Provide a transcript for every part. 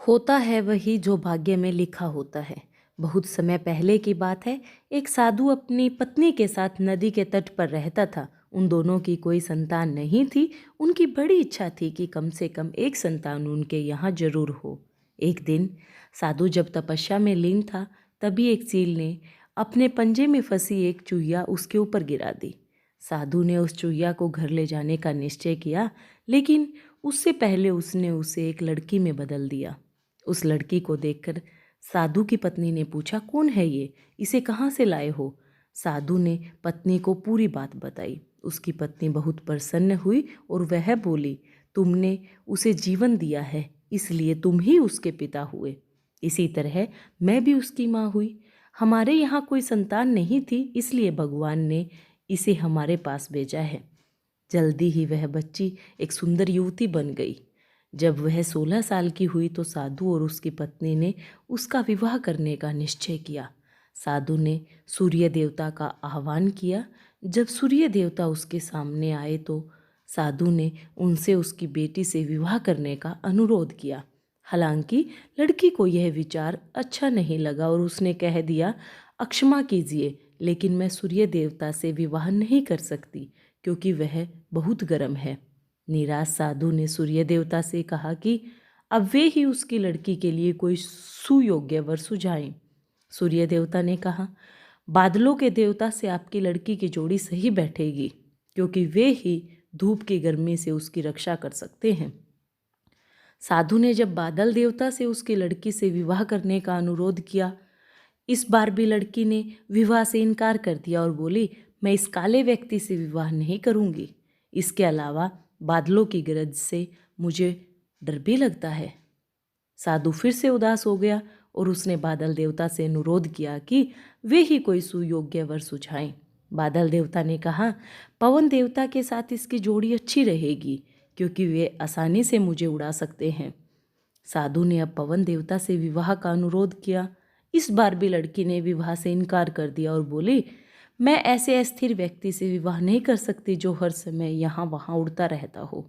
होता है वही जो भाग्य में लिखा होता है। बहुत समय पहले की बात है। एक साधु अपनी पत्नी के साथ नदी के तट पर रहता था। उन दोनों की कोई संतान नहीं थी। उनकी बड़ी इच्छा थी कि कम से कम एक संतान उनके यहाँ जरूर हो। एक दिन साधु जब तपस्या में लीन था, तभी एक चील ने अपने पंजे में फंसी एक चूहिया उसके ऊपर गिरा दी। साधु ने उस चूहिया को घर ले जाने का निश्चय किया, लेकिन उससे पहले उसने उसे एक लड़की में बदल दिया। उस लड़की को देखकर साधु की पत्नी ने पूछा, कौन है ये, इसे कहाँ से लाए हो? साधु ने पत्नी को पूरी बात बताई। उसकी पत्नी बहुत प्रसन्न हुई और वह बोली, तुमने उसे जीवन दिया है, इसलिए तुम ही उसके पिता हुए। इसी तरह मैं भी उसकी माँ हुई। हमारे यहाँ कोई संतान नहीं थी, इसलिए भगवान ने इसे हमारे पास भेजा है। जल्दी ही वह बच्ची एक सुंदर युवती बन गई। जब वह 16 साल की हुई तो साधु और उसकी पत्नी ने उसका विवाह करने का निश्चय किया। साधु ने सूर्य देवता का आह्वान किया। जब सूर्य देवता उसके सामने आए तो साधु ने उनसे उसकी बेटी से विवाह करने का अनुरोध किया। हालांकि लड़की को यह विचार अच्छा नहीं लगा और उसने कह दिया, अक्षमा कीजिए, लेकिन मैं सूर्य देवता से विवाह नहीं कर सकती क्योंकि वह बहुत गर्म है। निराश साधु ने सूर्य देवता से कहा कि अब वे ही उसकी लड़की के लिए कोई सुयोग्य वर सुझाएं। सूर्य देवता ने कहा, बादलों के देवता से आपकी लड़की की जोड़ी सही बैठेगी, क्योंकि वे ही धूप की गर्मी से उसकी रक्षा कर सकते हैं। साधु ने जब बादल देवता से उसकी लड़की से विवाह करने का अनुरोध किया, इस बार भी लड़की ने विवाह से इनकार कर दिया और बोली, मैं इस काले व्यक्ति से विवाह नहीं करूंगी। इसके अलावा बादलों की गरज से मुझे डर भी लगता है। साधु फिर से उदास हो गया और उसने बादल देवता से अनुरोध किया कि वे ही कोई सुयोग्य वर सुझाएं। बादल देवता ने कहा, पवन देवता के साथ इसकी जोड़ी अच्छी रहेगी, क्योंकि वे आसानी से मुझे उड़ा सकते हैं। साधु ने अब पवन देवता से विवाह का अनुरोध किया। इस बार भी लड़की ने विवाह से इनकार कर दिया और बोली, मैं ऐसे अस्थिर व्यक्ति से विवाह नहीं कर सकती जो हर समय यहाँ वहाँ उड़ता रहता हो।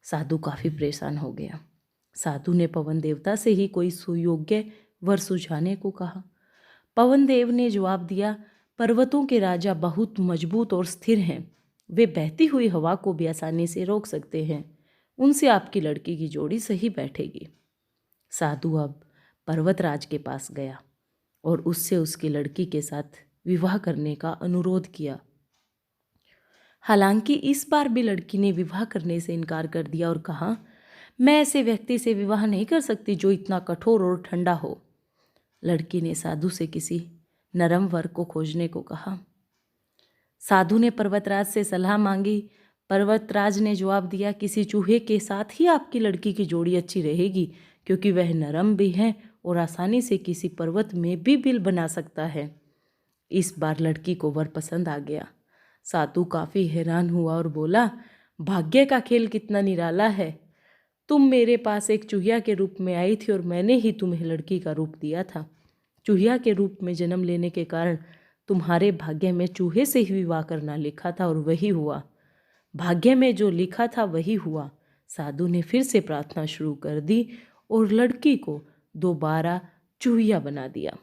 साधु काफी परेशान हो गया। साधु ने पवन देवता से ही कोई सुयोग्य वर सुझाने को कहा। पवन देव ने जवाब दिया, पर्वतों के राजा बहुत मजबूत और स्थिर हैं। वे बहती हुई हवा को भी आसानी से रोक सकते हैं। उनसे आपकी लड़की की जोड़ी सही बैठेगी। साधु अब पर्वतराज के पास गया और उससे उसकी लड़की के साथ विवाह करने का अनुरोध किया। हालांकि इस बार भी लड़की ने विवाह करने से इनकार कर दिया और कहा, मैं ऐसे व्यक्ति से विवाह नहीं कर सकती जो इतना कठोर और ठंडा हो। लड़की ने साधु से किसी नरम वर को खोजने को कहा। साधु ने पर्वतराज से सलाह मांगी। पर्वतराज ने जवाब दिया, किसी चूहे के साथ ही आपकी लड़की की जोड़ी अच्छी रहेगी, क्योंकि वह नरम भी है और आसानी से किसी पर्वत में भी बिल बना सकता है। इस बार लड़की को वर पसंद आ गया। साधु काफी हैरान हुआ और बोला, भाग्य का खेल कितना निराला है। तुम मेरे पास एक चूहिया के रूप में आई थी और मैंने ही तुम्हें लड़की का रूप दिया था। चूहिया के रूप में जन्म लेने के कारण तुम्हारे भाग्य में चूहे से ही विवाह करना लिखा था और वही हुआ। भाग्य में जो लिखा था वही हुआ। साधु ने फिर से प्रार्थना शुरू कर दी और लड़की को दोबारा चूहिया बना दिया।